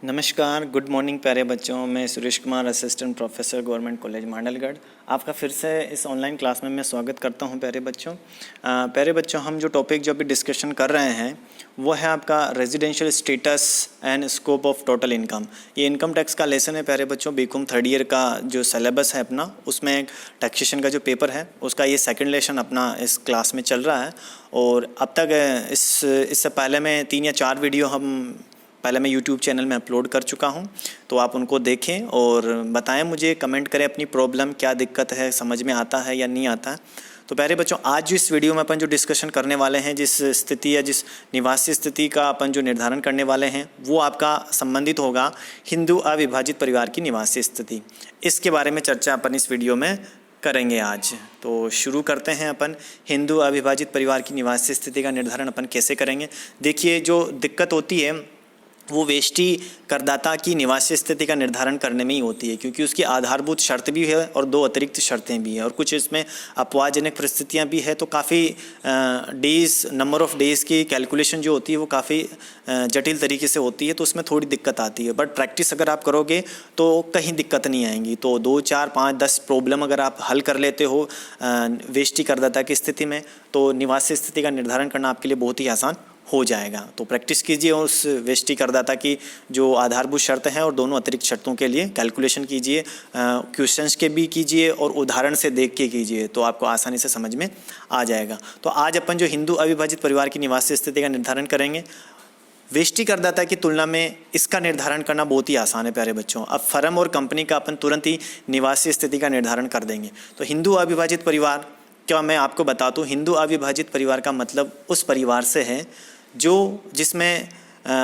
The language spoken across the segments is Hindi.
नमस्कार, गुड मॉर्निंग प्यारे बच्चों। मैं Suresh Kumar, assistant professor government college Mandalgarh, आपका फिर से इस ऑनलाइन क्लास में मैं स्वागत करता हूं। प्यारे बच्चों हम जो टॉपिक जो अभी डिस्कशन कर रहे हैं वो है आपका residential status and scope of total income. ये इनकम टैक्स का लेसन है प्यारे बच्चों। बीकॉम थर्ड ईयर का जो सिलेबस है अपना, उसमें एक टैक्सेशन का जो पेपर है उसका ये सेकेंड लेसन अपना इस क्लास में चल रहा है। और अब तक इससे पहले मैं 3 या 4 वीडियो पहले मैं यूट्यूब चैनल में अपलोड कर चुका हूं, तो आप उनको देखें और बताएं, मुझे कमेंट करें अपनी प्रॉब्लम क्या दिक्कत है, समझ में आता है या नहीं आता है। तो प्यारे बच्चों, आज जो इस वीडियो में अपन जो डिस्कशन करने वाले हैं, जिस स्थिति या जिस निवासी स्थिति का अपन जो निर्धारण करने वाले हैं वो आपका संबंधित होगा हिंदू अविभाजित परिवार की निवासी स्थिति। इसके बारे में चर्चा अपन इस वीडियो में करेंगे आज। तो शुरू करते हैं अपन हिंदू अविभाजित परिवार की निवासी स्थिति का निर्धारण अपन कैसे करेंगे। देखिए, जो दिक्कत होती है वो वेष्टि करदाता की निवासी स्थिति का निर्धारण करने में ही होती है, क्योंकि उसकी आधारभूत शर्त भी है और 2 अतिरिक्त शर्तें भी हैं और कुछ इसमें अपवाहजनक परिस्थितियां भी है। तो काफ़ी नंबर ऑफ़ डेज़ की कैलकुलेशन जो होती है वो काफ़ी जटिल तरीके से होती है, तो उसमें थोड़ी दिक्कत आती है। बट प्रैक्टिस अगर आप करोगे तो कहीं दिक्कत नहीं आएंगी। तो 2, 4, 5, 10 प्रॉब्लम अगर आप हल कर लेते हो वेष्टि करदाता की स्थिति में, तो निवासी स्थिति का निर्धारण करना आपके लिए बहुत ही आसान हो जाएगा। तो प्रैक्टिस कीजिए उस वेष्टि करदाता की जो आधारभूत शर्त हैं और दोनों अतिरिक्त शर्तों के लिए कैलकुलेशन कीजिए, क्वेश्चंस के भी कीजिए और उदाहरण से देख के कीजिए, तो आपको आसानी से समझ में आ जाएगा। तो आज अपन जो हिंदू अविभाजित परिवार की निवासी स्थिति का निर्धारण करेंगे, वेष्टि करदाता की तुलना में इसका निर्धारण करना बहुत ही आसान है प्यारे बच्चों। अब फर्म और कंपनी का अपन तुरंत ही निवासी स्थिति का निर्धारण कर देंगे। तो हिंदू अविभाजित परिवार क्या, मैं आपको बता दूँ, हिंदू अविभाजित परिवार का मतलब उस परिवार से है जिसमें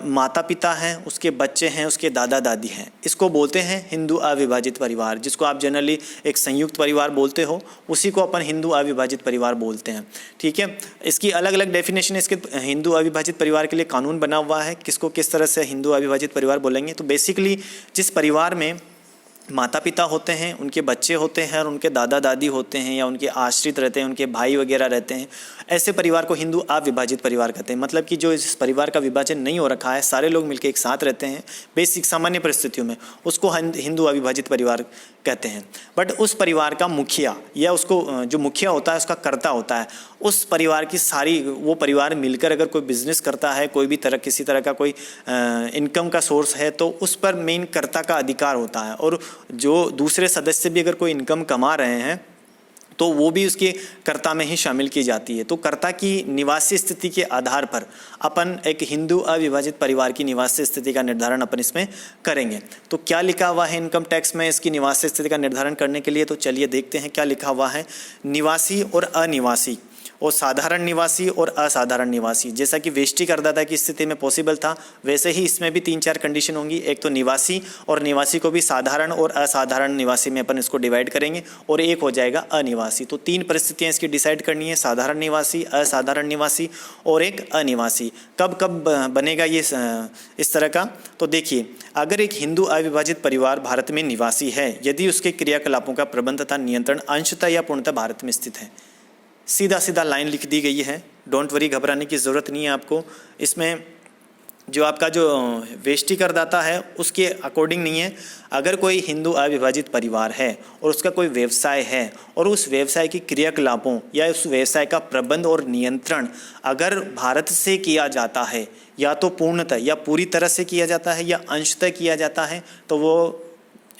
माता पिता हैं, उसके बच्चे हैं, उसके दादा दादी हैं। इसको बोलते हैं हिंदू अविभाजित परिवार, जिसको आप जनरली एक संयुक्त परिवार बोलते हो, उसी को अपन हिंदू अविभाजित परिवार बोलते हैं। ठीक है, इसकी अलग अलग डेफिनेशन इसके हिंदू अविभाजित परिवार के लिए कानून बना हुआ है, किसको किस तरह से हिंदू अविभाजित परिवार बोलेंगे। तो बेसिकली जिस परिवार में माता पिता होते हैं, उनके बच्चे होते हैं और उनके दादा दादी होते हैं या उनके आश्रित रहते हैं, उनके भाई वगैरह रहते हैं, ऐसे परिवार को हिंदू अविभाजित परिवार कहते हैं। मतलब कि जो इस परिवार का विभाजन नहीं हो रखा है, सारे लोग मिलकर एक साथ रहते हैं बेसिक सामान्य परिस्थितियों में, उसको हिंदू अविभाजित परिवार कहते हैं। बट उस परिवार का मुखिया या उसको जो मुखिया होता है उसका कर्ता होता है, उस परिवार की वो परिवार मिलकर अगर कोई बिजनेस करता है, कोई भी किसी तरह का कोई इनकम का सोर्स है, तो उस पर मेन कर्ता का अधिकार होता है। और जो दूसरे सदस्य भी अगर कोई इनकम कमा रहे हैं तो वो भी उसके कर्ता में ही शामिल की जाती है। तो कर्ता की निवासी स्थिति के आधार पर अपन एक हिंदू अविभाजित परिवार की निवासी स्थिति का निर्धारण अपन इसमें करेंगे। तो क्या लिखा हुआ है इनकम टैक्स में इसकी निवासी स्थिति का निर्धारण करने के लिए, तो चलिए देखते हैं क्या लिखा हुआ है। निवासी और अनिवासी, और साधारण निवासी और असाधारण निवासी, जैसा कि वेष्टि करदाता की स्थिति में पॉसिबल था, वैसे ही इसमें भी 3-4 कंडीशन होंगी। एक तो निवासी, और निवासी को भी साधारण और असाधारण निवासी में अपन इसको डिवाइड करेंगे, और एक हो जाएगा अनिवासी। तो 3 परिस्थितियां इसकी डिसाइड करनी है, साधारण निवासी, असाधारण निवासी और एक अनिवासी। कब कब बनेगा ये इस तरह का, तो देखिए, अगर एक हिंदू अविभाजित परिवार भारत में निवासी है, यदि उसके क्रियाकलापों का प्रबंध तथा नियंत्रण अंशतः या पूर्णतः भारत में स्थित है। सीधा सीधा लाइन लिख दी गई है, डोंट वरी, घबराने की ज़रूरत नहीं है आपको। इसमें जो आपका जो वेष्टि करदाता है उसके अकॉर्डिंग नहीं है। अगर कोई हिंदू अविभाजित परिवार है और उसका कोई व्यवसाय है और उस व्यवसाय की क्रियाकलापों या उस व्यवसाय का प्रबंध और नियंत्रण अगर भारत से किया जाता है, या तो पूर्णतः या पूरी तरह से किया जाता है या अंशतः किया जाता है, तो वो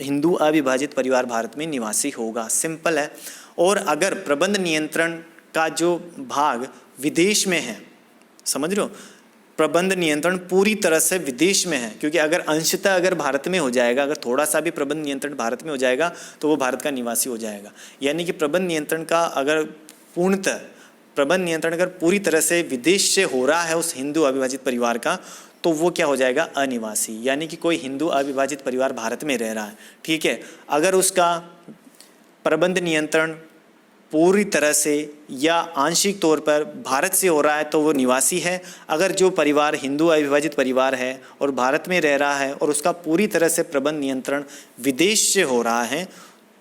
हिंदू अविभाजित परिवार भारत में निवासी होगा। सिंपल है। और अगर प्रबंध नियंत्रण का जो भाग विदेश में है, समझ रहे हो, प्रबंध नियंत्रण पूरी तरह से विदेश में है, क्योंकि अगर अंशतः अगर भारत में हो जाएगा, अगर थोड़ा सा भी प्रबंध नियंत्रण भारत में हो जाएगा तो वो भारत का निवासी हो जाएगा। यानी कि प्रबंध नियंत्रण का अगर प्रबंध नियंत्रण अगर पूरी तरह से विदेश से हो रहा है उस हिंदू अविभाजित परिवार का, तो वो क्या हो जाएगा, अनिवासी। यानी कि कोई हिंदू अविभाजित परिवार भारत में रह रहा है, ठीक है, अगर उसका प्रबंध नियंत्रण पूरी तरह से या आंशिक तौर पर भारत से हो रहा है तो वो निवासी है। अगर जो परिवार हिंदू अविभाजित परिवार है और भारत में रह रहा है और उसका पूरी तरह से प्रबंध नियंत्रण विदेश से हो रहा है,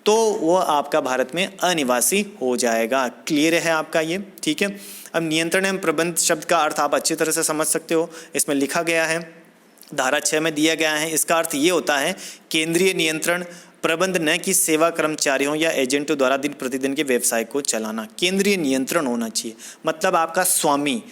तो वो आपका भारत में अनिवासी हो जाएगा। क्लियर है आपका ये, ठीक है। अब नियंत्रण एवं प्रबंध शब्द का अर्थ आप अच्छी तरह से समझ सकते हो। इसमें लिखा गया है धारा 6 में दिया गया है। इसका अर्थ ये होता है केंद्रीय नियंत्रण प्रबंध न कि सेवा कर्मचारियों या एजेंटों द्वारा दिन प्रतिदिन के व्यवसाय को चलाना। केंद्रीय नियंत्रण होना चाहिए, मतलब आपका स्वामी,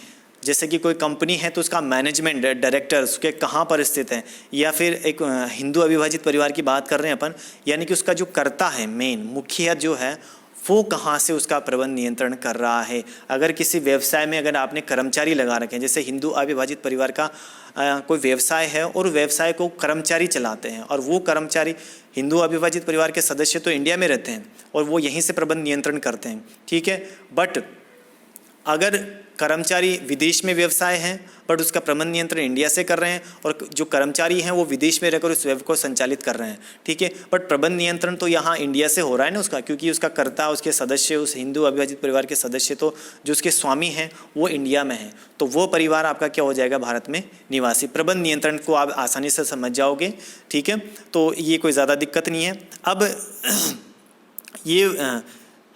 जैसे कि कोई कंपनी है तो उसका मैनेजमेंट डायरेक्टर उसके कहाँ पर स्थित है, या फिर एक हिंदू अविभाजित परिवार की बात कर रहे हैं अपन, यानी कि उसका जो कर्ता है, मेन मुखिया जो है, वो कहाँ से उसका प्रबंध नियंत्रण कर रहा है। अगर किसी व्यवसाय में अगर आपने कर्मचारी लगा रखे हैं, जैसे हिंदू अविभाजित परिवार का कोई व्यवसाय है और व्यवसाय को कर्मचारी चलाते हैं, और वो कर्मचारी हिंदू अविभाजित परिवार के सदस्य तो इंडिया में रहते हैं और वो यहीं से प्रबंध नियंत्रण करते हैं, ठीक है। बट अगर कर्मचारी विदेश में व्यवसाय है बट उसका प्रबंध नियंत्रण इंडिया से कर रहे हैं, और जो कर्मचारी हैं वो विदेश में रहकर उस व्यवसाय को संचालित कर रहे हैं, ठीक है, बट प्रबंध नियंत्रण तो यहाँ इंडिया से हो रहा है ना उसका, क्योंकि उसका कर्ता, उसके सदस्य, उस हिंदू अविभाजित परिवार के सदस्य तो जो उसके स्वामी हैं वो इंडिया में हैं, तो वो परिवार आपका क्या हो जाएगा, भारत में निवासी। प्रबंध नियंत्रण को आप आसानी से समझ जाओगे, ठीक है, तो ये कोई ज़्यादा दिक्कत नहीं है। अब ये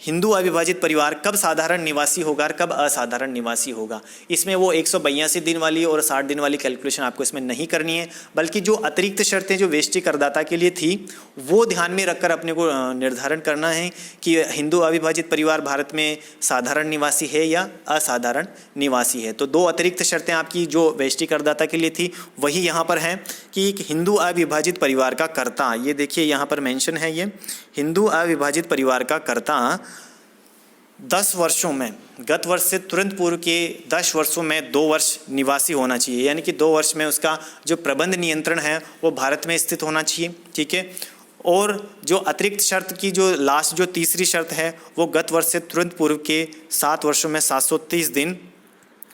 हिंदू अविभाजित परिवार कब साधारण निवासी होगा और कब असाधारण निवासी होगा, इसमें वो 182 दिन वाली और 60 दिन वाली कैलकुलेशन आपको इसमें नहीं करनी है, बल्कि जो अतिरिक्त शर्तें जो वेष्टि करदाता के लिए थी वो ध्यान में रखकर अपने को निर्धारण करना है कि हिंदू अविभाजित परिवार भारत में साधारण निवासी है या असाधारण निवासी है। तो 2 अतिरिक्त शर्तें आपकी जो वेष्टि करदाता के लिए थी वही यहाँ पर हैं कि हिंदू अविभाजित परिवार का कर्ता, ये देखिए यहाँ पर मेंशन है, ये हिंदू अविभाजित परिवार का कर्ता 10 वर्षों में, गत वर्ष से तुरंत पूर्व के 10 वर्षों में 2 वर्ष निवासी होना चाहिए, यानी कि 2 वर्ष में उसका जो प्रबंध नियंत्रण है वो भारत में स्थित होना चाहिए, ठीक है। और जो अतिरिक्त शर्त की जो लास्ट जो तीसरी शर्त है वो गत वर्ष से तुरंत पूर्व के 7 वर्षों में 730 दिन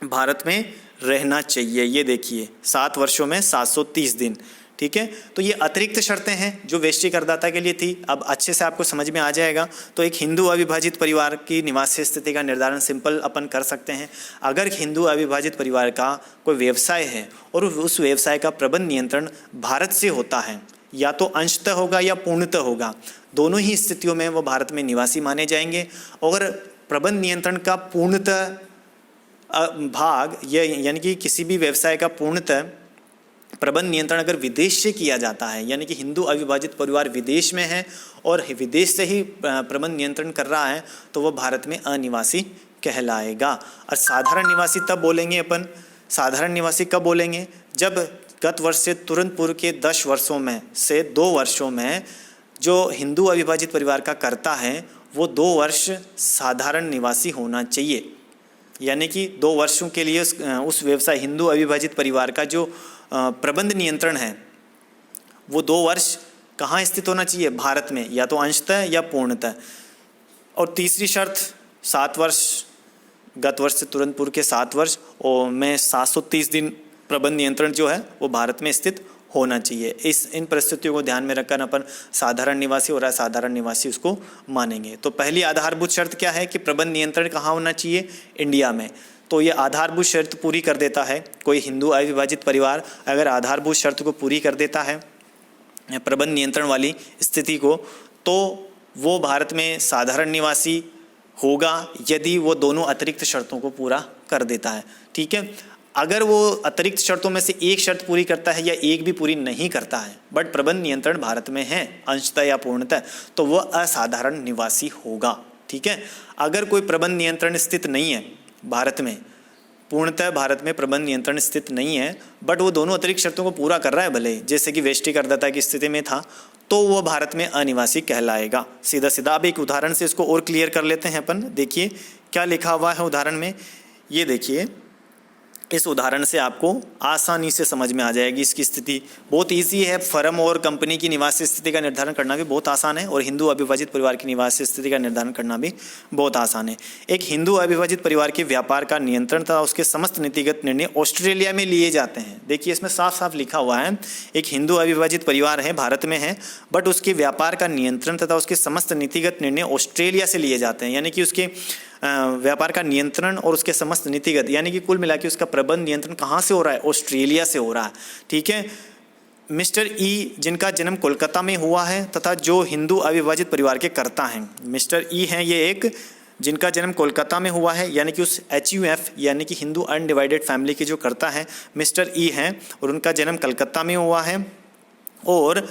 भारत में रहना चाहिए। ये देखिए 7 वर्षों में 730 दिन, ठीक है। तो ये अतिरिक्त शर्तें हैं जो वेष्टि करदाता के लिए थी। अब अच्छे से आपको समझ में आ जाएगा। तो एक हिंदू अविभाजित परिवार की निवासी स्थिति का निर्धारण सिंपल अपन कर सकते हैं। अगर हिंदू अविभाजित परिवार का कोई व्यवसाय है और उस व्यवसाय का प्रबंध नियंत्रण भारत से होता है, या तो अंशतः होगा या पूर्णतः होगा, दोनों ही स्थितियों में वो भारत में निवासी माने जाएंगे। और प्रबंध नियंत्रण का पूर्णतः भाग यानी कि किसी भी व्यवसाय का पूर्णतः प्रबंध नियंत्रण अगर विदेश से किया जाता है, यानी कि हिंदू अविभाजित परिवार विदेश में है और विदेश से ही प्रबंध नियंत्रण कर रहा है, तो वह भारत में अनिवासी कहलाएगा। और साधारण निवासी तब बोलेंगे अपन, साधारण निवासी कब बोलेंगे, जब गत वर्ष से तुरंत पूर्व के 10 वर्षों में से 2 वर्षों में जो हिंदू अविभाजित परिवार का कर्ता है वो 2 वर्ष साधारण निवासी होना चाहिए। यानी कि 2 वर्षों के लिए उस व्यवसाय हिंदू अविभाजित परिवार का जो प्रबंध नियंत्रण है वो 2 वर्ष कहाँ स्थित होना चाहिए, भारत में, या तो अंशतः या पूर्णतः। और तीसरी शर्त 7 वर्ष, गत वर्ष से तुरंत पूर्व के 7 वर्ष और में 730 दिन प्रबंध नियंत्रण जो है वो भारत में स्थित होना चाहिए। इन परिस्थितियों को ध्यान में रखकर अपन साधारण निवासी और असाधारण निवासी उसको मानेंगे। तो पहली आधारभूत शर्त क्या है कि प्रबंध नियंत्रण कहाँ होना चाहिए, इंडिया में। तो ये आधारभूत शर्त पूरी कर देता है कोई हिंदू अविभाजित परिवार, अगर आधारभूत शर्त को पूरी कर देता है प्रबंध नियंत्रण वाली स्थिति को, तो वो भारत में साधारण निवासी होगा यदि वो दोनों अतिरिक्त शर्तों को पूरा कर देता है, ठीक है। अगर वो अतिरिक्त शर्तों में से एक शर्त पूरी करता है या एक भी पूरी नहीं करता है बट प्रबंध नियंत्रण भारत में है अंशतः या पूर्णतः, तो वह असाधारण निवासी होगा, ठीक है। अगर कोई प्रबंध नियंत्रण स्थित नहीं है भारत में, पूर्णतः भारत में प्रबंध नियंत्रण स्थित नहीं है बट वो दोनों अतिरिक्त शर्तों को पूरा कर रहा है भले, जैसे कि वेष्टि करदाता की स्थिति में था, तो वो भारत में अनिवासी कहलाएगा। सीधा सीधा अब एक उदाहरण से इसको और क्लियर कर लेते हैं अपन। देखिए क्या लिखा हुआ है उदाहरण में, ये देखिए, इस उदाहरण से आपको आसानी से समझ में आ जाएगी इसकी स्थिति। बहुत इजी है, फर्म और कंपनी की निवासी स्थिति का निर्धारण करना भी बहुत आसान है और हिंदू अविभाजित परिवार की निवासी स्थिति का निर्धारण करना भी बहुत आसान है। एक हिंदू अविभाजित परिवार के व्यापार का नियंत्रण तथा उसके समस्त नीतिगत निर्णय ऑस्ट्रेलिया में लिए जाते हैं। देखिए इसमें साफ साफ लिखा हुआ है, एक हिंदू अविभाजित परिवार है, भारत में है, बट उसके व्यापार का नियंत्रण तथा उसके समस्त नीतिगत निर्णय ऑस्ट्रेलिया से लिए जाते हैं। यानी कि उसके व्यापार का नियंत्रण और उसके समस्त नीतिगत, यानी कि कुल मिला के उसका प्रबंध नियंत्रण कहाँ से हो रहा है, ऑस्ट्रेलिया से हो रहा है, ठीक है। मिस्टर ई जिनका जन्म कोलकाता में हुआ है तथा जो हिंदू अविभाजित परिवार के कर्ता हैं, मिस्टर ई हैं, ये एक जिनका जन्म कोलकाता में हुआ है, यानी कि उस HUF यानी कि हिंदू अनडिवाइडेड फैमिली के जो कर्ता हैं मिस्टर ई हैं, और उनका जन्म कलकत्ता में हुआ है। और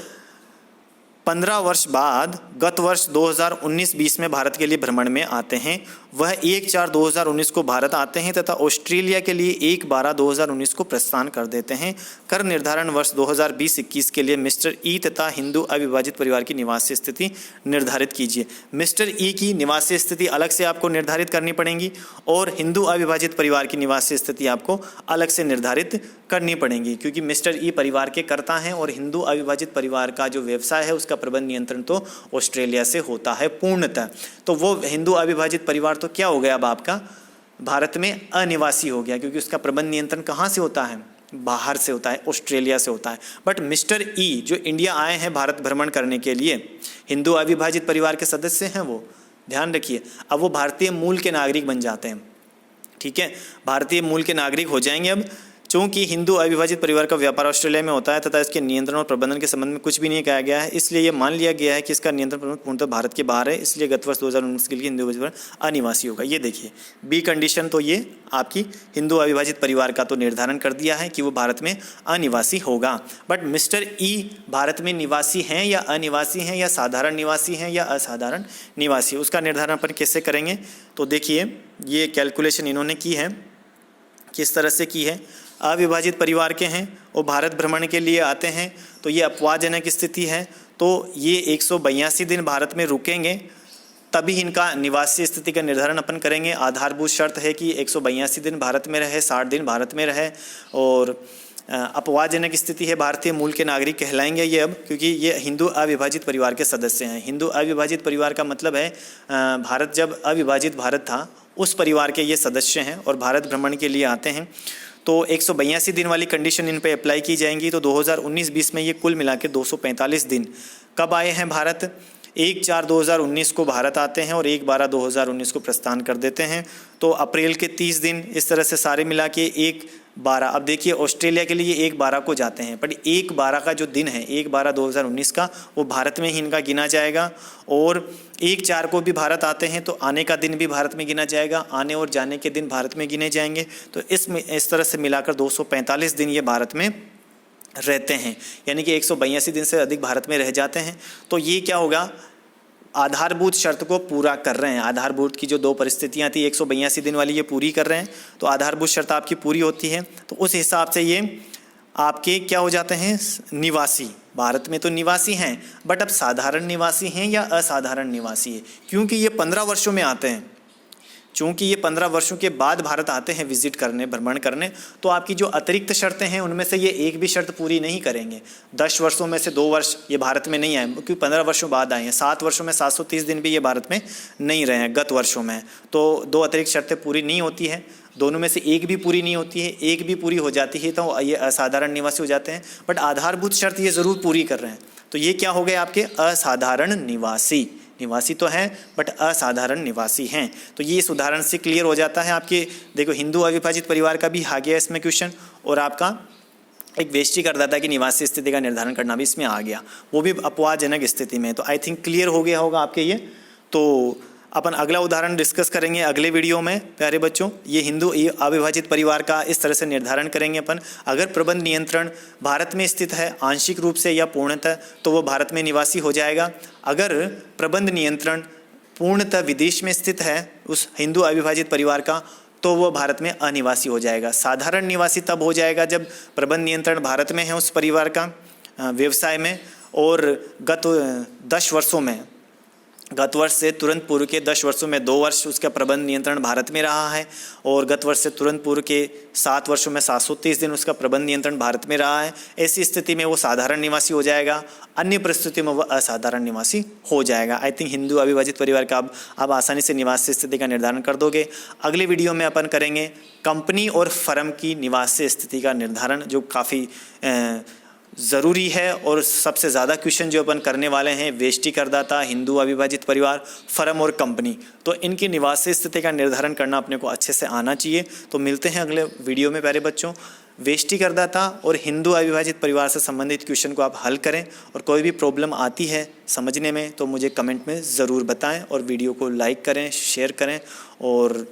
15 वर्ष बाद गत वर्ष 2019-20 में भारत के लिए भ्रमण में आते हैं। वह 1/4/2019 को भारत आते हैं तथा ऑस्ट्रेलिया के लिए 1/12/2019 को प्रस्थान कर देते हैं। कर निर्धारण वर्ष 2020-21 के लिए मिस्टर ई तथा हिंदू अविभाजित परिवार की निवासी स्थिति निर्धारित कीजिए। मिस्टर ई की निवासी स्थिति अलग से आपको निर्धारित करनी पड़ेगी और हिंदू अविभाजित परिवार की निवासी स्थिति आपको अलग से निर्धारित करनी पड़ेगी, क्योंकि मिस्टर ई परिवार के कर्ता हैं और हिंदू अविभाजित परिवार का जो व्यवसाय है उसका प्रबंध नियंत्रण तो ऑस्ट्रेलिया से होता है पूर्णतः। तो वो हिंदू अविभाजित परिवार तो क्या हो गया, अब आपका भारत में अनिवासी हो गया, क्योंकि उसका प्रबंध नियंत्रण कहाँ से होता है, बाहर से होता है, ऑस्ट्रेलिया से होता है। बट मिस्टर ई जो इंडिया आए हैं भारत भ्रमण करने के लिए, हिंदू अविभाजित परिवार के सदस्य हैं वो, ध्यान रखिए। अब वो भारतीय मूल के नागरिक बन जाते हैं, ठीक है, भारतीय मूल के नागरिक हो जाएंगे अब। चूँकि हिंदू अविभाजित परिवार का व्यापार ऑस्ट्रेलिया में होता है तथा इसके नियंत्रण और प्रबंधन के संबंध में कुछ भी नहीं कहा गया है, इसलिए ये मान लिया गया है कि इसका नियंत्रण प्रबंधन पूर्णतः भारत के बाहर है, इसलिए गत वर्ष 2019 के लिए हिंदू अविभाजित परिवार अनिवासी होगा। ये देखिए बी कंडीशन, तो ये आपकी हिंदू अविभाजित परिवार का तो निर्धारण कर दिया है कि वो भारत में अनिवासी होगा। बट मिस्टर ई भारत में निवासी हैं या अनिवासी हैं या साधारण निवासी हैं या असाधारण निवासी, उसका निर्धारण अपन कैसे करेंगे? तो देखिए ये कैलकुलेशन इन्होंने की है, किस तरह से की है। अविभाजित परिवार के हैं और भारत भ्रमण के लिए आते हैं, तो ये अपवादजनक स्थिति है, तो ये 182 दिन भारत में रुकेंगे, तभी इनका निवासी स्थिति का निर्धारण अपन करेंगे। आधारभूत शर्त है कि 182 दिन भारत में रहे, 60 दिन भारत में रहे, और अपवादजनक स्थिति है, भारतीय मूल के नागरिक कहलाएंगे ये अब, क्योंकि ये हिंदू अविभाजित परिवार के सदस्य हैं। हिंदू अविभाजित परिवार का मतलब है भारत जब अविभाजित भारत था उस परिवार के ये सदस्य हैं और भारत भ्रमण के लिए आते हैं। तो 182 दिन वाली कंडीशन इन पे अप्लाई की जाएंगी। तो 2019-20 में ये कुल मिला के 245 दिन कब आए हैं भारत? 1/4/2019 को भारत आते हैं और 1/12/2019 को प्रस्थान कर देते हैं। तो अप्रैल के 30 दिन, इस तरह से सारे मिला के 1/12। अब देखिए ऑस्ट्रेलिया के लिए 1/12 को जाते हैं, बट 1/12 का जो दिन है 1/12/2019 का, वो भारत में ही इनका गिना जाएगा। और 1/4 को भी भारत आते हैं तो आने का दिन भी भारत में गिना जाएगा, आने और जाने के दिन भारत में गिने जाएंगे। तो इस तरह से मिलाकर 245 दिन ये भारत में रहते हैं, यानी कि 182 दिन से अधिक भारत में रह जाते हैं। तो ये क्या होगा, आधारभूत शर्त को पूरा कर रहे हैं। आधारभूत की जो 2 परिस्थितियां थी 182 दिन वाली, ये पूरी कर रहे हैं, तो आधारभूत शर्त आपकी पूरी होती है। तो उस हिसाब से ये आपके क्या हो जाते हैं, निवासी। भारत में तो निवासी हैं, बट अब साधारण निवासी हैं या असाधारण निवासी है, क्योंकि ये 15 वर्षों में आते हैं। चूँकि ये 15 वर्षों के बाद भारत आते हैं विजिट करने, भ्रमण करने, तो आपकी जो अतिरिक्त शर्तें हैं उनमें से ये एक भी शर्त पूरी नहीं करेंगे। 10 वर्षों में से 2 वर्ष ये भारत में नहीं आए, क्योंकि 15 वर्षों बाद आए हैं। 7 वर्षों में 730 दिन भी ये भारत में नहीं रहे हैं गत वर्षों में। तो 2 अतिरिक्त शर्तें पूरी नहीं होती है, दोनों में से एक भी पूरी नहीं होती है। एक भी पूरी हो जाती है तो ये असाधारण निवासी हो जाते हैं, बट आधारभूत शर्त ये ज़रूर पूरी कर रहे हैं। तो ये क्या हो गए आपके असाधारण निवासी। निवासी तो हैं बट असाधारण निवासी हैं। तो ये इस उदाहरण से क्लियर हो जाता है आपके। देखो हिंदू अविभाजित परिवार का भी आ गया इसमें क्वेश्चन, और आपका एक वेष्टि करदाता की निवासी स्थिति का निर्धारण करना भी इसमें आ गया, वो भी अपवादजनक स्थिति में। तो आई थिंक क्लियर हो गया होगा आपके ये। तो अपन अगला उदाहरण डिस्कस करेंगे अगले वीडियो में प्यारे बच्चों। ये हिंदू अविभाजित परिवार का इस तरह से निर्धारण करेंगे अपन। अगर प्रबंध नियंत्रण भारत में स्थित है आंशिक रूप से या पूर्णतः, तो वो भारत में निवासी हो जाएगा। अगर प्रबंध नियंत्रण पूर्णतः विदेश में स्थित है उस हिंदू अविभाजित परिवार का, तो वो भारत में अनिवासी हो जाएगा। साधारण निवासी तब हो जाएगा जब प्रबंध नियंत्रण भारत में है उस परिवार का व्यवसाय में, और गत 10 वर्षों में, गत वर्ष से तुरंत पूर्व के 10 वर्षों में 2 वर्ष उसका प्रबंध नियंत्रण भारत में रहा है, और गत वर्ष से तुरंत पूर्व के 7 वर्षों में 730 दिन उसका प्रबंध नियंत्रण भारत में रहा है। ऐसी स्थिति में वो साधारण निवासी हो जाएगा, अन्य परिस्थिति में वो असाधारण निवासी हो जाएगा। आई थिंक हिंदू अविभाजित परिवार का आप आसानी से निवासी स्थिति का निर्धारण कर दोगे। अगले वीडियो में अपन करेंगे कंपनी और फर्म की निवासी स्थिति का निर्धारण, जो काफ़ी ज़रूरी है और सबसे ज़्यादा क्वेश्चन जो अपन करने वाले हैं, वेष्टि करदाता, हिंदू अविभाजित परिवार, फर्म और कंपनी। तो इनकी निवासी स्थिति का निर्धारण करना अपने को अच्छे से आना चाहिए। तो मिलते हैं अगले वीडियो में प्यारे बच्चों। वेष्टि करदाता और हिंदू अविभाजित परिवार से संबंधित क्वेश्चन को आप हल करें, और कोई भी प्रॉब्लम आती है समझने में तो मुझे कमेंट में ज़रूर बताएं, और वीडियो को लाइक करें, शेयर करें और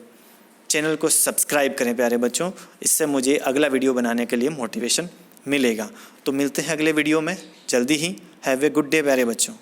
चैनल को सब्सक्राइब करें प्यारे बच्चों। इससे मुझे अगला वीडियो बनाने के लिए मोटिवेशन मिलेगा। तो मिलते हैं अगले वीडियो में जल्दी ही। हैव ए गुड डे प्यारे बच्चों।